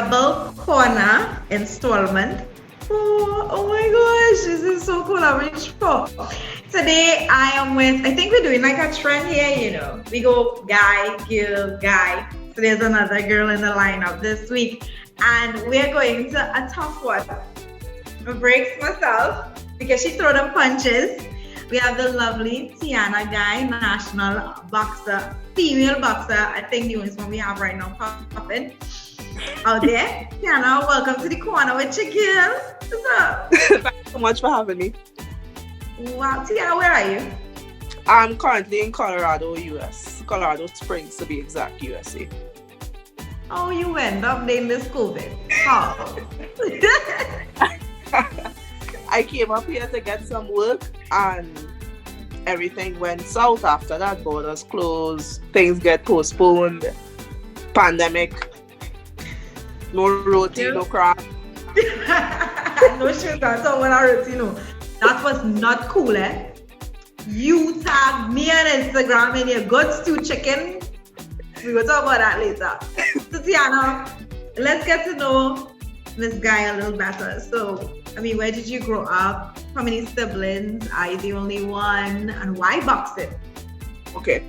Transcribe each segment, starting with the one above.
double corner installment. Oh my gosh, this is so cool. I'm rich for. Today I am with, I think we're doing like a trend here, We go guy, girl, guy. So there's another girl in the lineup this week. And we're going to a tough one. I breaks myself because she threw the punches. We have the lovely Tianna Guy, national boxer, female boxer. I think the only one we have right now popping out there. Tianna, welcome to the corner with your girl. What's up? Thanks so much for having me. Wow, Tianna, where are you? I'm currently in Colorado, US. Colorado Springs, to be exact, USA. Oh, you end up in this COVID. How? I came up here to get some work and everything went south after that. Borders closed, things get postponed, pandemic, no roti, no crap. No shit, that's all when I wrote, that was not cool, eh? You tagged me on Instagram and your good stew chicken. We will talk about that later. So Tianna, let's get to know this guy a little better. So, where did you grow up? How many siblings? Are you the only one? And why boxing? Okay.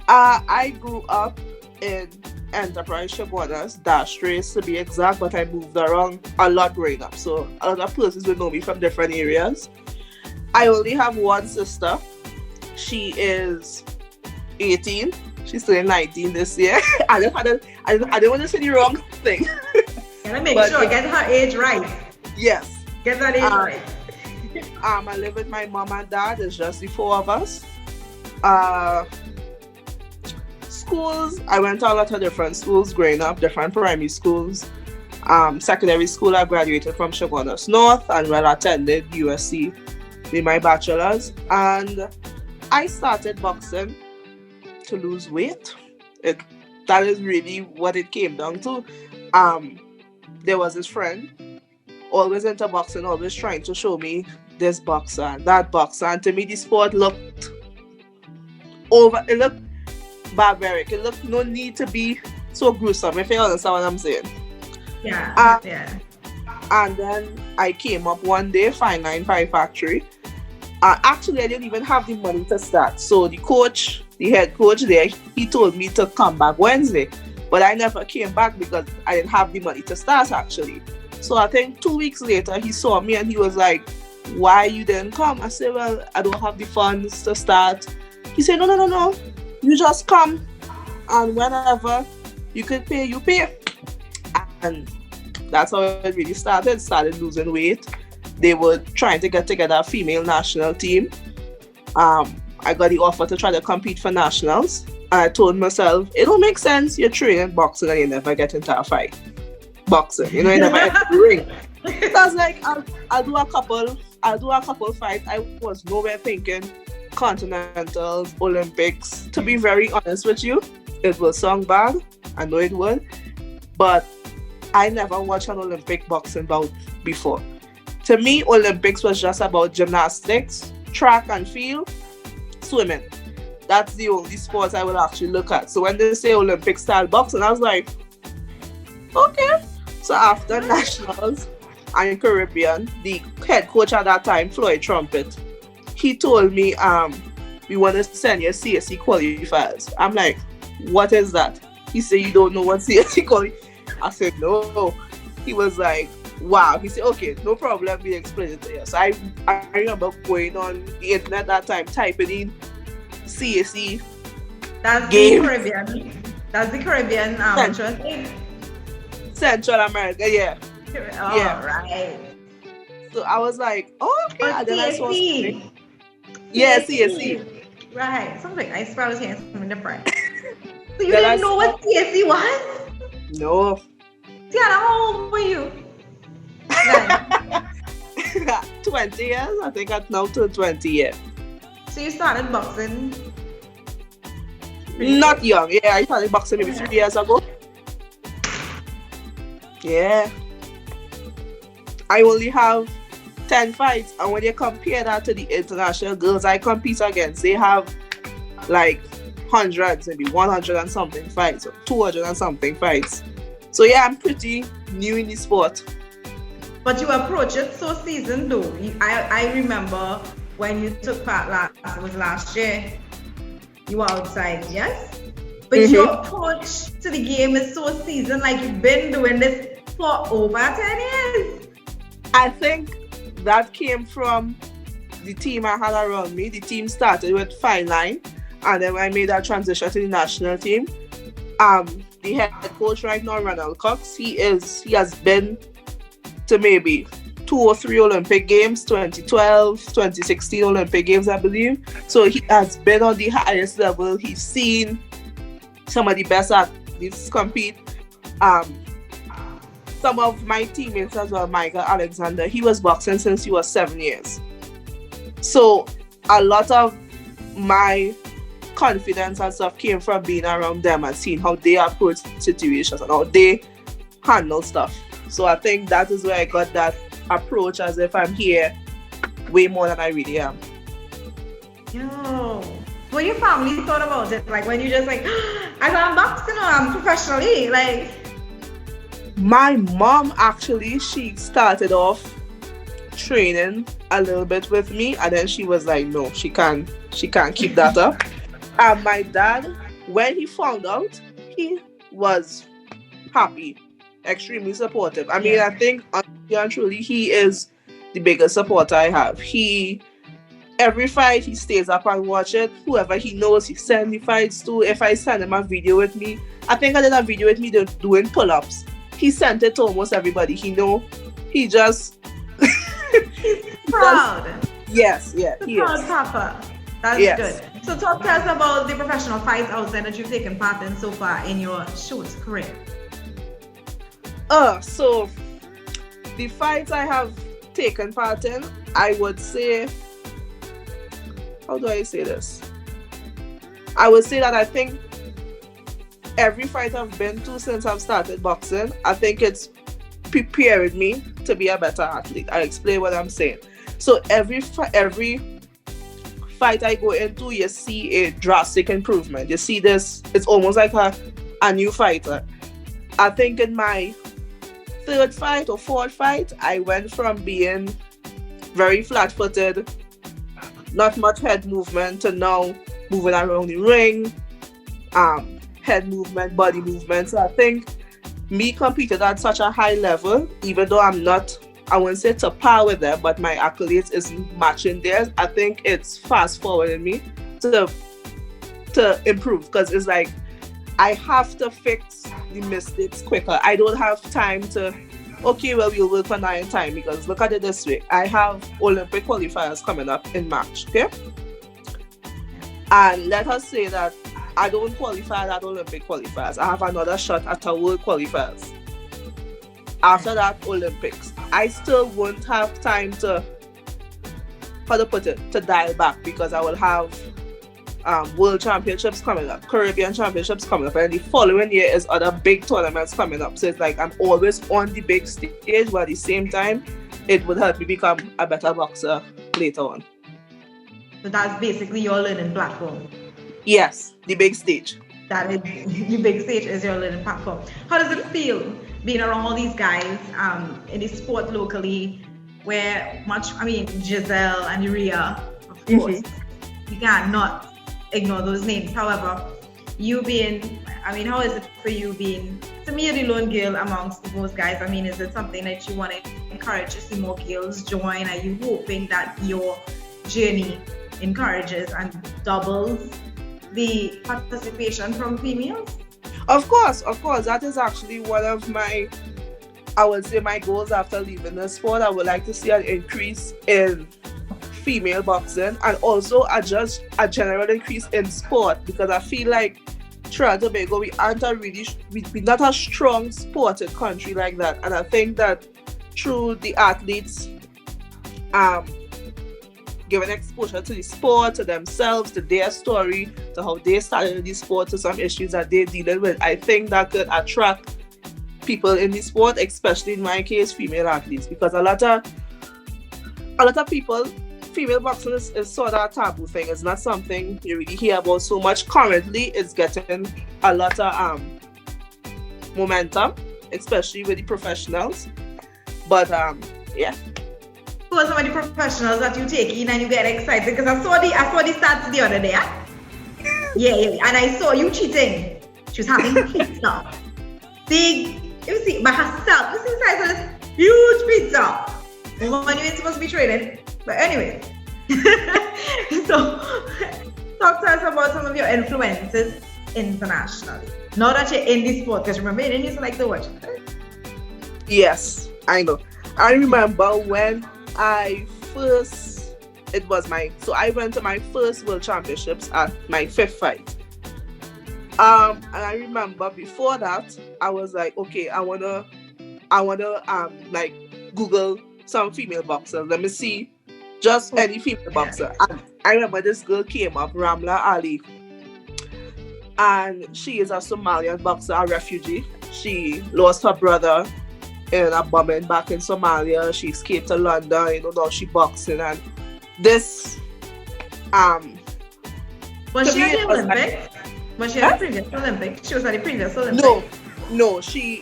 I grew up in Enterprise Shabonas, Dash Race to be exact, but I moved around a lot growing up. So a lot of persons will know me from different areas. I only have one sister. She is 18. She's still 19 this year. I didn't want to say the wrong thing. Gotta make sure, get her age right. Yes. Get that age right. I live with my mom and dad. It's just the four of us. Schools, I went to a lot of different schools growing up, different primary schools. Secondary school, I graduated from Shabonas North and attended USC with my bachelor's. And I started boxing to lose weight. That is really what it came down to. There was this friend, always into boxing, always trying to show me this boxer and that boxer. And to me, the sport looked barbaric. It looked no need to be so gruesome, if you understand what I'm saying. Yeah. And then I came up one day, 595 Factory. Actually, I didn't even have the money to start. So the head coach there, he told me to come back Wednesday. But I never came back because I didn't have the money to start, actually. So I think 2 weeks later, he saw me and he was like, why you didn't come? I said, well, I don't have the funds to start. He said, no. You just come. And whenever you could pay, you pay. And that's how it really started losing weight. They were trying to get together a female national team. I got the offer to try to compete for nationals. And I told myself, it don't make sense. You're training boxing and you never get into a fight. Boxing, you never enter the ring. I was like, I'll do a couple fights. I was nowhere thinking continentals, Olympics. To be very honest with you, it will sound bad. I know it would. But I never watched an Olympic boxing bout before. To me, Olympics was just about gymnastics, track and field, swimming. That's the only sports I will actually look at. So when they say Olympic style boxing, I was like, okay. So after nationals and Caribbean, the head coach at that time, Floyd Trumpet, he told me, we want to send you CSC qualifiers. I'm like, what is that? He said, you don't know what CSC qualifiers? I said, no. He was like, wow. He said, okay, no problem. We explain it to you. So I remember going on the internet that time, typing in CSC. That's games. The Caribbean. That's the Caribbean Central America, yeah. Oh, yeah. Right. So I was like, oh, okay. Or And then I saw CSC. yeah, CSC. Right. Something. I suppose hearing something different. So you Then didn't know what CSC was? No. Tianna, how old were you? 20 years. I think I'm now to 20 years. So you started boxing? Not young. Yeah, I started boxing maybe 3 years ago. Yeah. I only have 10 fights, and when you compare that to the international girls I compete against, they have like hundreds, maybe 100 and something fights, or 200 and something fights. So yeah, I'm pretty new in the sport. But you approach it so seasoned though. I remember when you took part last year, you were outside, yes? But your approach to the game is so seasoned, like you've been doing this for over 10 years. I think that came from the team I had around me. The team started with fine line, and then I made that transition to the national team. The head coach right now, Ronald Cox, he has been to maybe 2 or 3 Olympic Games, 2012, 2016 Olympic Games, I believe. So he has been on the highest level. He's seen some of the best athletes compete. Some of my teammates as well, Michael Alexander, he was boxing since he was 7 years. So a lot of my confidence and stuff came from being around them and seeing how they approach situations and how they handle stuff. So I think that is where I got that approach, as if I'm here way more than I really am. Yo, what your family thought about it? Like when you just like, I'm boxing or I'm professionally, like. My mom actually, she started off training a little bit with me, and then she was like, no, she can't keep that up. And my dad, when he found out, he was happy, extremely supportive. I mean, I think honestly and truly, he is the biggest supporter I have. Every fight, he stays up and watch it. Whoever he knows, he sends the fights to. If I send him a video with me, I think I did a video with me doing pull-ups. He sent it to almost everybody he know. He just he's proud. Yes, he proud is. Papa. That's good. So talk to us about the professional fights outside that you've taken part in so far in your short career. So the fights I have taken part in, I would say, how do I say this? I would say that I think every fight I've been to since I've started boxing, I think it's prepared me to be a better athlete. I'll explain what I'm saying. So every fight I go into, you see a drastic improvement. You see this, it's almost like a new fighter. I think in my 3rd fight or 4th fight, I went from being very flat-footed, not much head movement, to now moving around the ring, head movement, body movement. So I think me competing at such a high level, even though I'm not, I wouldn't say to par with them, but my accolades isn't matching theirs, I think it's fast forwarding me to improve, because it's like I have to fix the mistakes quicker. I don't have time to, okay, well, we'll work for 9 time, because look at it this way. I have Olympic qualifiers coming up in March, okay? And let us say that I don't qualify at Olympic qualifiers. I have another shot at a World qualifiers. After that, Olympics. I still won't have time to, how to put it, to dial back, because I will have World Championships coming up, Caribbean Championships coming up, and the following year is other big tournaments coming up. So it's like I'm always on the big stage, but at the same time, it would help me become a better boxer later on. So that's basically your learning platform. Yes, the big stage. That is, the big stage is your learning platform. How does it feel being around all these guys in the sport locally, where Giselle and Uria, of course, you can't not ignore those names. However, you being, how is it for you being, to me, the lone girl amongst those guys? Is it something that you want to encourage to see more girls join? Are you hoping that your journey encourages and doubles the participation from females? Of course. That is actually one of my, I would say, my goals after leaving the sport. I would like to see an increase in female boxing, and also a general increase in sport, because I feel like Trinidad and Tobago, we're not a strong sported country like that. And I think that through the athletes giving exposure to the sport, to themselves, to their story, to how they started in the sport, to some issues that they're dealing with, I think that could attract people in the sport, especially in my case, female athletes, because a lot of people, female boxing is sort of a taboo thing. It's not something you really hear about so much. Currently, it's getting a lot of momentum, especially with the professionals. But yeah. Who are some of the professionals that you take in and you get excited? Because I saw the stats the other day. Yeah, and I saw you cheating. She was having pizza. Big, you see, by herself. This is the size of this huge pizza. When you ain't supposed to be trading. But anyway. So, talk to us about some of your influences internationally. Now that you're in this sport, because remember, you didn't used to like to watch. Yes, I know. I remember when I went to my first World Championships at my 5th fight. And I remember before that, I was like, okay, I wanna like Google some female boxers. Let me see just any female boxer. And I remember this girl came up, Ramla Ali. And she is a Somalian boxer, a refugee. She lost her brother in a bombing back in Somalia. She escaped to London, now she boxing. And this was she at the Olympics? Was she at the previous Olympics? She was at the previous Olympics. No, she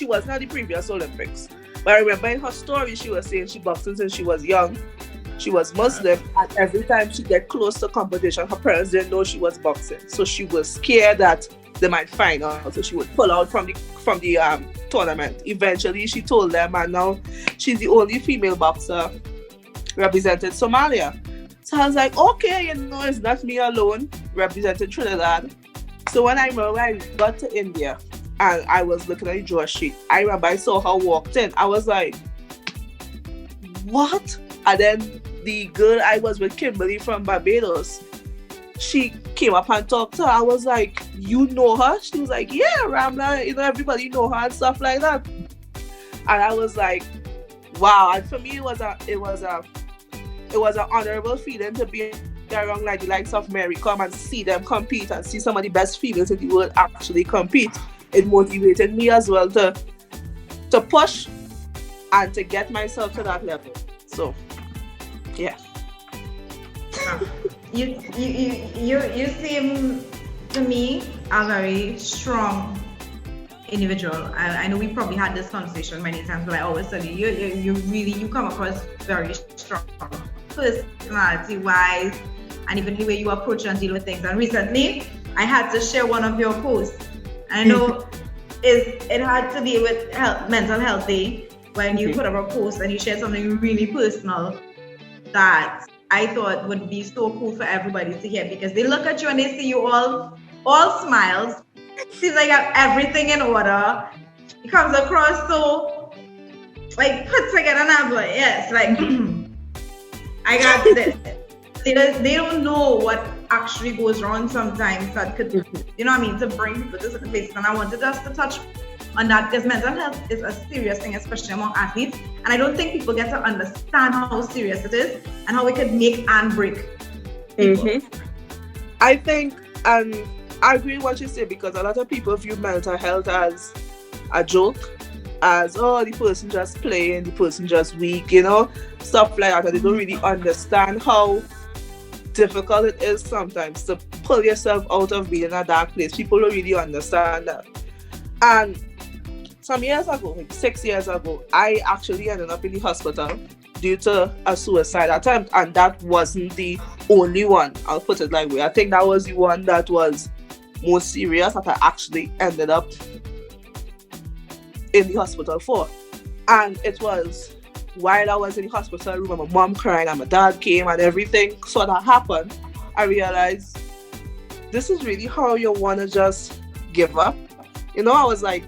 wasn't at the previous Olympics. But I remember in her story she was saying she boxed since she was young. She was Muslim, and every time she get close to competition, her parents didn't know she was boxing. So she was scared that they might find out, so she would pull out from the tournament. Eventually she told them, and now she's the only female boxer represented Somalia. So I was like, okay, it's not me alone represented Trinidad. So when I got to India and I was looking at the draw sheet, I remember I saw her walked in. I was like, what? And then the girl I was with, Kimberly from Barbados, she came up and talked to her. I was like, you know her? She was like, yeah, Ramla, everybody know her and stuff like that. And I was like, wow. And for me, it was an honorable feeling to be around like the likes of Mary come and see them compete and see some of the best females in the world actually compete. It motivated me as well to push and to get myself to that level. So, yeah. You seem to me a very strong individual. I know we probably had this conversation many times, but I always tell you, you come across very strong, personality-wise, and even the way you approach and deal with things. And recently, I had to share one of your posts. I know it had to do with mental health day when you put up a post and you shared something really personal that I thought would be so cool for everybody to hear, because they look at you and they see you all smiles. Seems like you have everything in order. It comes across so like put together, and I'm like, yes, like I got this. They don't know what actually goes wrong sometimes that could, to bring people to certain places. And I wanted us to touch on that, because mental health is a serious thing, especially among athletes. And I don't think people get to understand how serious it is and how it could make and break people. I think, I agree with what you say, because a lot of people view mental health as a joke, as, oh, the person just playing, the person just weak, stuff like that. And they don't really understand how difficult it is sometimes to pull yourself out of being in a dark place. People don't really understand that. And some years ago, like 6 years ago, I actually ended up in the hospital due to a suicide attempt, and that wasn't the only one. I'll put it that way. I think that was the one that was most serious that I actually ended up in the hospital for. And it was while I was in the hospital room and my mom crying and my dad came and everything sort of happened, I realized this is really how you want to just give up. I was like,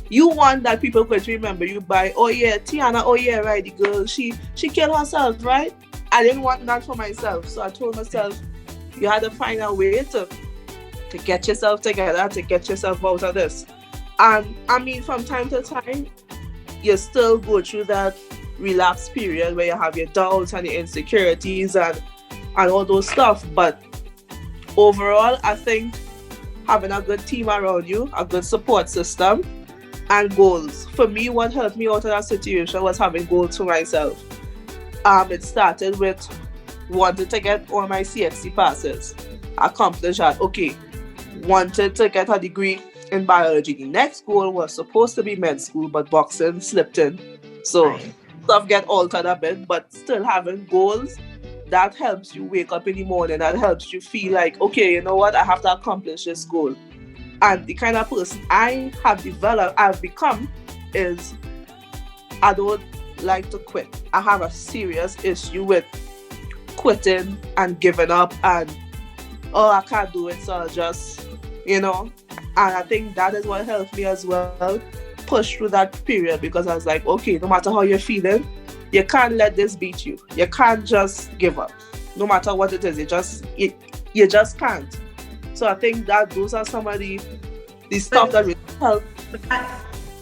you want that people could remember you by, oh yeah, Tianna, oh yeah, right, the girl, she killed herself, right? I didn't want that for myself. So I told myself, you had to find a way to get yourself together, to get yourself out of this. And I mean, from time to time, you still go through that relapse period where you have your doubts and your insecurities and all those stuff. But overall, I think having a good team around you, a good support system, and goals. For me, what helped me out of that situation was having goals for myself. It started with wanted to get all my CXC passes. Accomplished that. Okay, wanted to get a degree in biology. The next goal was supposed to be med school, but boxing slipped in. So Right. stuff get altered a bit, but still having goals, that helps you wake up in the morning. That helps you feel like, okay, you know what, I have to accomplish this goal. And the kind of person I've become is I don't like to quit. I have a serious issue with quitting and giving up and oh, I can't do it, so I'll just, you know. And I think that is what helped me as well push through that period, because I was like, okay, no matter how you're feeling, you can't let this beat you. You can't just give up. No matter what it is, you just can't. So I think that those are some of the stuff that really help. But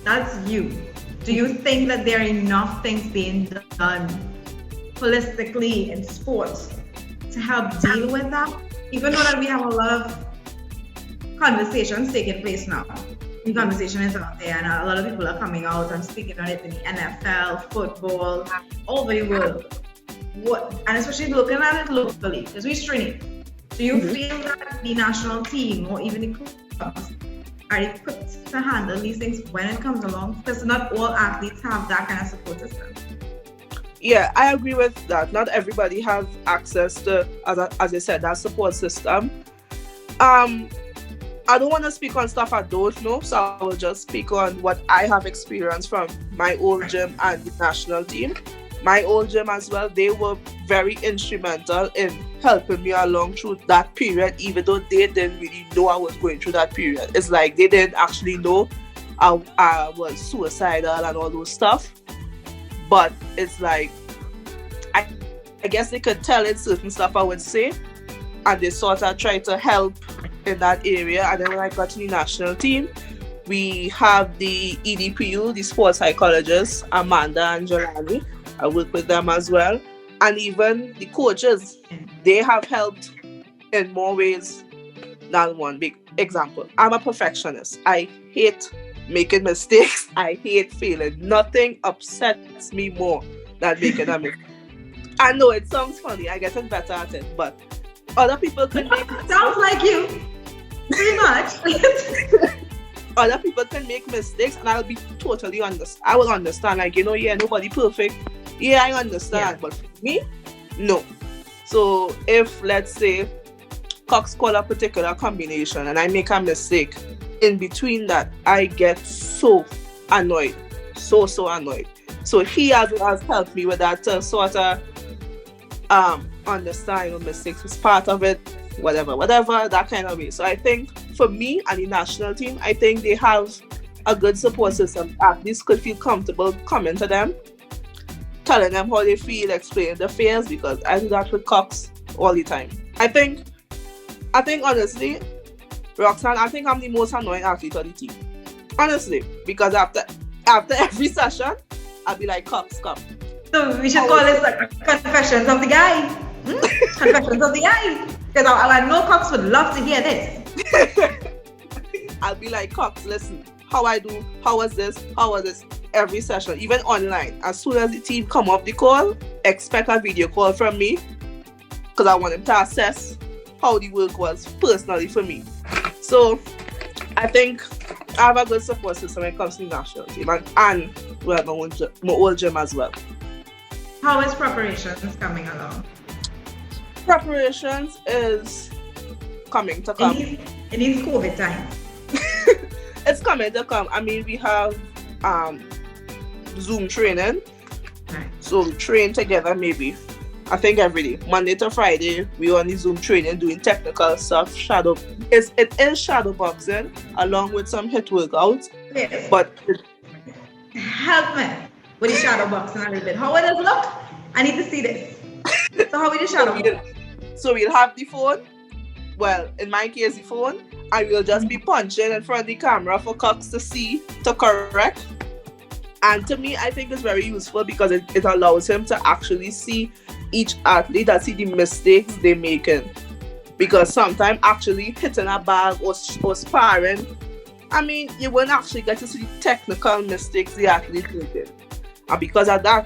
that's you. Do you think that there are enough things being done holistically in sports to help deal with that? Even though that we have a lot of conversations taking place now. The conversation is out there and a lot of people are coming out and speaking on it in the NFL, football, all over the world. And especially looking at it locally, because we're streaming. Do you feel that the national team or even the clubs are equipped to handle these things when it comes along? Because not all athletes have that kind of support system. Yeah, I agree with that. Not everybody have access to, as I said, that support system. I don't want to speak on stuff I don't know, so I will just speak on what I have experienced from my old gym and the national team. My old gym as well, they were very instrumental in helping me along through that period, even though they didn't really know I was going through that period. It's like they didn't actually know I was suicidal and all those stuff. But it's like, I guess they could tell it certain stuff I would say, and they sort of try to help in that area. And then when I got to the national team, we have the EDPU, the sports psychologists, Amanda and Jolani. I work with them as well. And even the coaches, they have helped in more ways than one. Big example, I'm a perfectionist. I hate making mistakes. I hate failing. Nothing upsets me more than making a mistake. I know it sounds funny. I getting better at it, but other people can make sounds like you. Pretty much. Other people can make mistakes, and I'll be totally I will understand. Like, yeah, nobody perfect. Yeah, I understand. Yeah. But for me, no. So if, let's say, Cox call a particular combination and I make a mistake, in between that, I get so annoyed. So annoyed. So he has helped me with that sort of understand mistakes is part of it, whatever, that kind of way. So I think for me and the national team, I think they have a good support system. Athletes could feel comfortable coming to them, telling them how they feel, explaining their fears, because I do that with Cox all the time. I think honestly, Roxanne, I think I'm the most annoying athlete on the team. Honestly, because after every session, I'll be like, Cox, come. So we should call this like Confessions of the Guy. Confessions of the Guy. Because I know Cox would love to hear this. I'll be like, Cox, listen, how was this? Every session, even online. As soon as the team come off the call, expect a video call from me, because I want them to assess how the work was personally for me. So I think I have a good support system when it comes to the national team and well, my old gym as well. How is preparations coming along? Preparations is coming to come. In these COVID times. It's coming to come. I mean, we have Zoom training. Right. So we train together maybe, I think every day. Monday to Friday, we on the Zoom training doing technical stuff, it is shadow boxing along with some HIIT workouts. Yes. But help me with the shadow boxing a little bit. How does it look? I need to see this. So how will the shadow box? So we'll have the phone. Well, in my case, the phone. I will just be punching in front of the camera for Cox to see, to correct. And to me, I think it's very useful because it allows him to actually see each athlete and see the mistakes they're making. Because sometimes actually hitting a bag or sparring, I mean, you won't actually get to see the technical mistakes the athlete making. And because of that,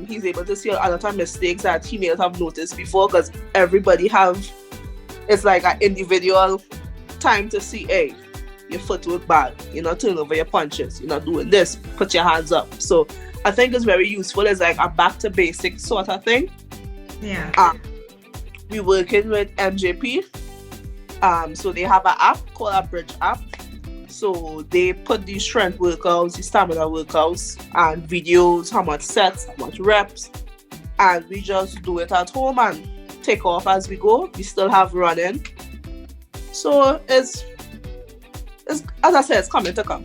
he's able to see a lot of mistakes that he may not have noticed before, because everybody it's like an individual time to see, hey, your footwork bad. You're not turning over your punches. You're not doing this. Put your hands up. So I think it's very useful. It's like a back to basics sort of thing. Yeah. We're working with MJP. So they have an app called a Bridge app. So they put these strength workouts, the stamina workouts, and videos, how much sets, how much reps, and we just do it at home and take off as we go. We still have running. So it's as I said, it's coming to come.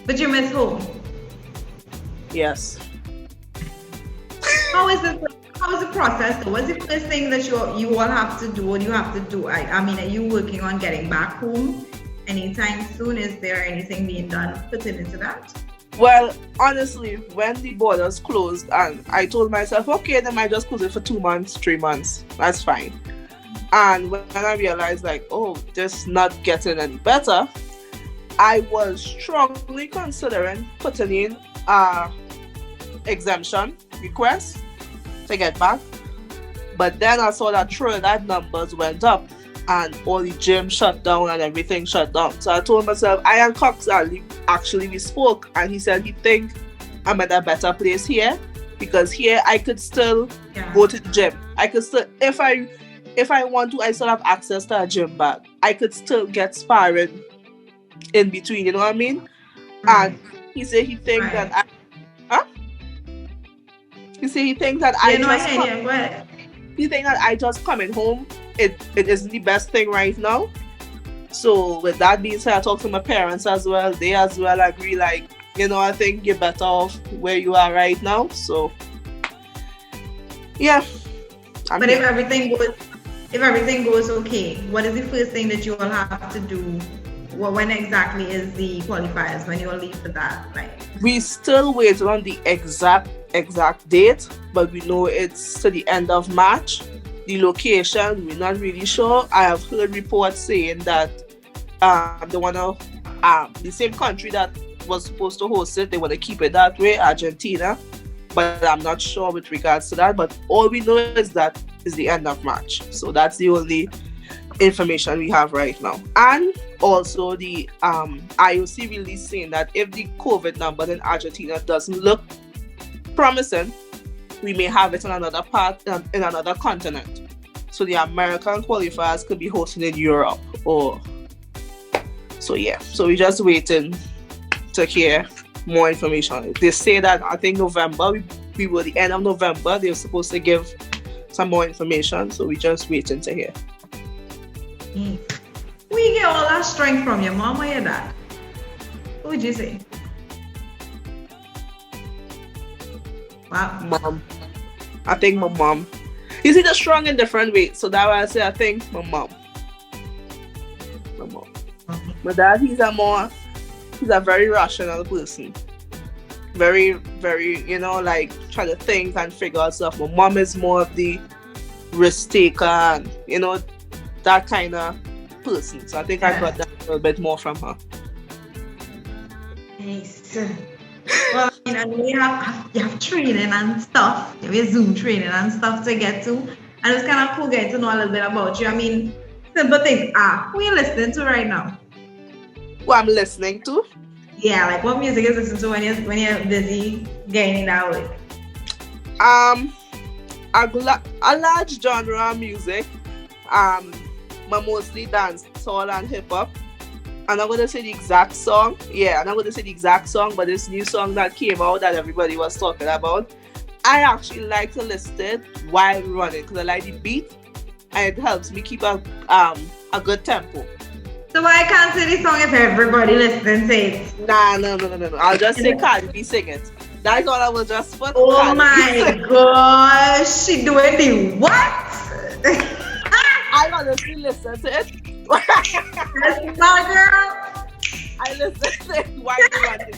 But you miss home. Yes. How is it? How is the process? What's the first thing that you all have to do? What do you have to do? I mean, are you working on getting back home anytime soon? Is there anything being done pertaining to that? Well, honestly, when the borders closed, and I told myself, okay, they might just close it for 2 months, 3 months. That's fine. And when I realized, like, oh, this not getting any better, I was strongly considering putting in exemption request to get back. But then I saw that Trinidad numbers went up and all the gym shut down and everything shut down. So I told myself, Ian Cox actually we spoke, and he said he think I'm at a better place here, because here I could still go to the gym. I could still, if I want to, I still have access to a gym bag. I could still get sparring in between, you know what I mean? And he said he think that he think that I just coming home, it isn't the best thing right now. So with that being said, I talked to my parents as well. They as well agree, like, you know, I think you're better off where you are right now. So yeah. But if everything goes okay, what is the first thing that you all have to do? Well, when exactly is the qualifiers? When you all leave for that? Like, we still waiting on the exact date, but we know it's to the end of March. The location, we're not really sure. I have heard reports saying that the same country that was supposed to host it, they want to keep it that way, Argentina. But I'm not sure with regards to that. But all we know is that is the end of March. So that's the only information we have right now. And also the IOC released saying that if the COVID number in Argentina doesn't look promising, we may have it in another part, in another continent. So the American qualifiers could be hosted in Europe. So we're just waiting to hear more information on it. They say that I think November, we were the end of November, they were supposed to give some more information. So we're just waiting to hear. Where you get all that strength from, your mom or your dad? What would you say? Wow. Mom. I think my mom. You see, they're strong in different ways. So that's why I say I think my mom. My mom. My dad, he's a very rational person. Very, very, like trying to think and figure out stuff. My mom is more of the risk taker and, that kind of person. So I think I got that a little bit more from her. Nice. Well, I know you have training and stuff. You have Zoom training and stuff to get to. And it's kind of cool getting to know a little bit about you. I mean, simple things. Who are you listening to right now? Who I'm listening to? Yeah, like what music is listening to when you're busy getting it out? A large genre of music. But mostly dancehall and hip hop. I'm not going to say the exact song. Yeah, I'm not going to say the exact song, but this new song that came out that everybody was talking about, I actually like to listen to it while running because I like the beat and it helps me keep a good tempo. So why can't say the song if everybody listening to it? No. I'll just say Cardi B sing it. That's all I will just put. Oh Cardi my gosh, she doing the what? I honestly listen to it. That's my girl. I listen to it while you're running.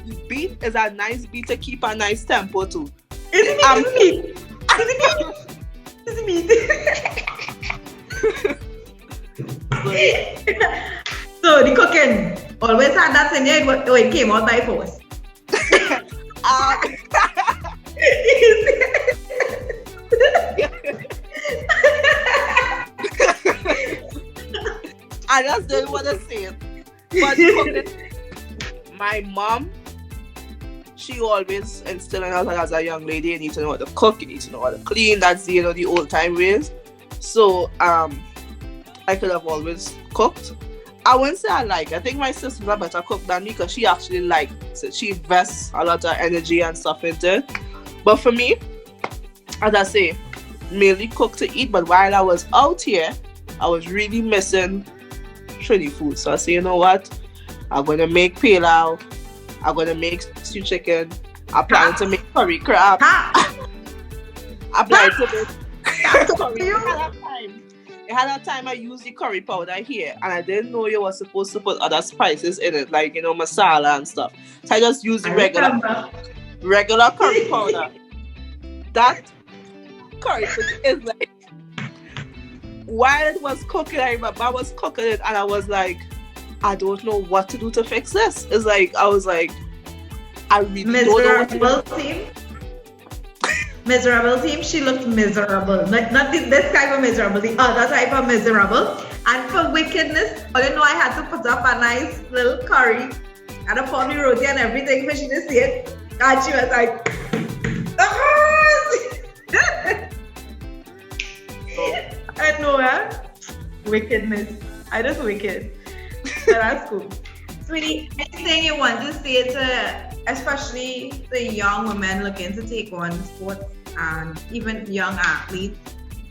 The beat is a nice beat to keep a nice tempo too. It's me. So the cooking always had that in there. It came out by force. I just didn't want to say it. But cooking, my mom, she always instilled in us as a young lady, you need to know how to cook, you need to know how to clean. That's the the old time ways. So I could have always cooked. I wouldn't say I think my sister's a better cook than me because she actually likes it. She invests a lot of energy and stuff into it. But for me, as I say, mainly cook to eat. But while I was out here, I was really missing Trini food. So I say, you know what? I'm going to make pilau. I'm going to make stew chicken. I plan to make curry crab. I plan to make curry. It had a time I used the curry powder here, and I didn't know you were supposed to put other spices in it, like, masala and stuff. So I just used the regular curry powder. That curry is like, while it was cooking, I remember I was cooking it, and I was like, I don't know what to do to fix this. It's like, I was like, I really don't know what to do. Miserable team, she looked miserable. Not this type of miserable, the other type of miserable. And for wickedness, I didn't know I had to put up a nice little curry and a pommy roti and everything for she to see it. And she was like, I know her. Wickedness. I just wicked. So that's cool. Sweetie, anything you want to say to especially the young women looking to take on sports and even young athletes?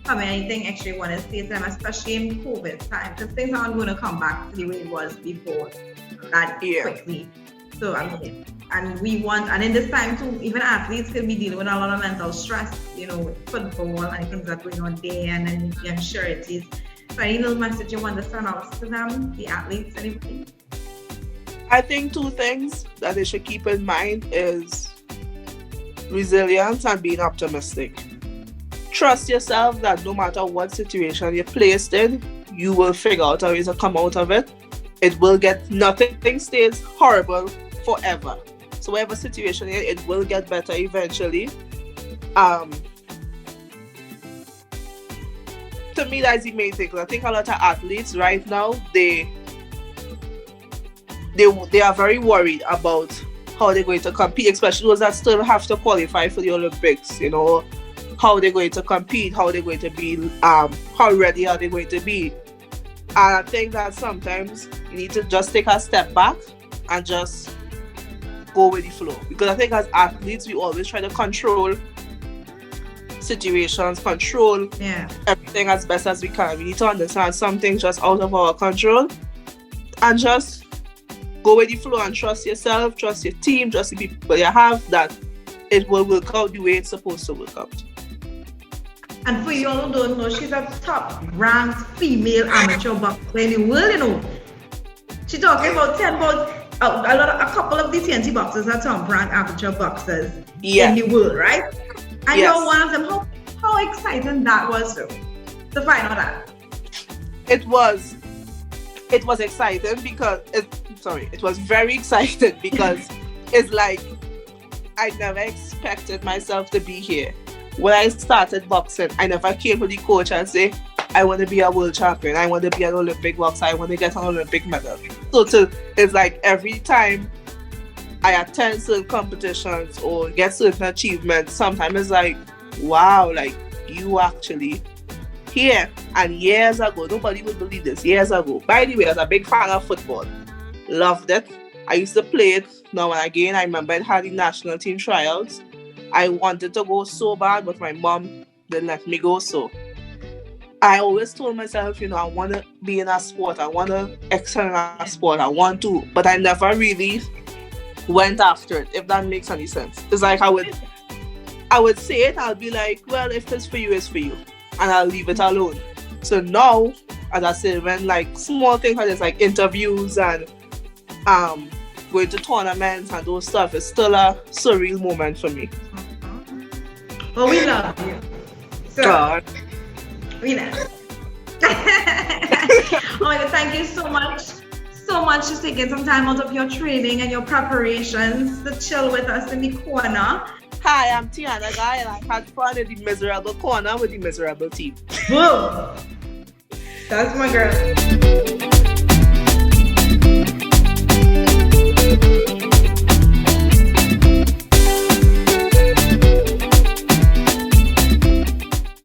Anything extra you want to say to them, especially in COVID time? Because things aren't going to come back to the way it was before that quickly. So, and we want, and in this time too, even athletes could be dealing with a lot of mental stress, with football and things that are going on there and then the unsureties. So any little message you want to send out to them, the athletes, anything? I think two things that they should keep in mind is resilience and being optimistic. Trust yourself that no matter what situation you're placed in, you will figure out a way to come out of it. It will nothing stays horrible forever. So whatever situation you're in, it will get better eventually. To me, that's the main thing. I think a lot of athletes right now, they are very worried about how they're going to compete, especially those that still have to qualify for the Olympics, how they're going to compete, how they're going to be, how ready are they going to be. And I think that sometimes you need to just take a step back and just go with the flow. Because I think as athletes, we always try to control situations, control everything as best as we can. We need to understand something just out of our control and just go with the flow and trust yourself, trust your team, trust the people you have, that it will work out the way it's supposed to work out. And for you all who don't know, she's a top-ranked female amateur boxer in the world, She's talking about a couple of the TNT boxers are top-ranked amateur boxers in the world, right? And you're one of them. How exciting that was to find out that? It was exciting because it was very exciting because it's like I never expected myself to be here. When I started boxing, I never came to the coach and say, I want to be a world champion, I want to be an Olympic boxer, I want to get an Olympic medal. So it's like every time I attend certain competitions or get certain achievements, sometimes it's like, wow, like you actually here. And years ago, nobody would believe this, years ago. By the way, I was a big fan of football. Loved it. I used to play it now and again. I remember it had the national team tryouts. I wanted to go so bad, but my mom didn't let me go. So I always told myself, I want to be in a sport. I want to excel in a sport. I want to. But I never really went after it, if that makes any sense. It's like I would say it, I'll be like, well, if it's for you, it's for you. And I'll leave it alone. So now, as I said, when like small things like this, like interviews and going to tournaments and those stuff, it's still a surreal moment for me. Well, we love you. So, we love Oh my God, thank you so much for taking some time out of your training and your preparations to chill with us in the corner. Hi, I'm Tianna Guy and I had fun in the miserable corner with the miserable team. Whoa! That's my girl.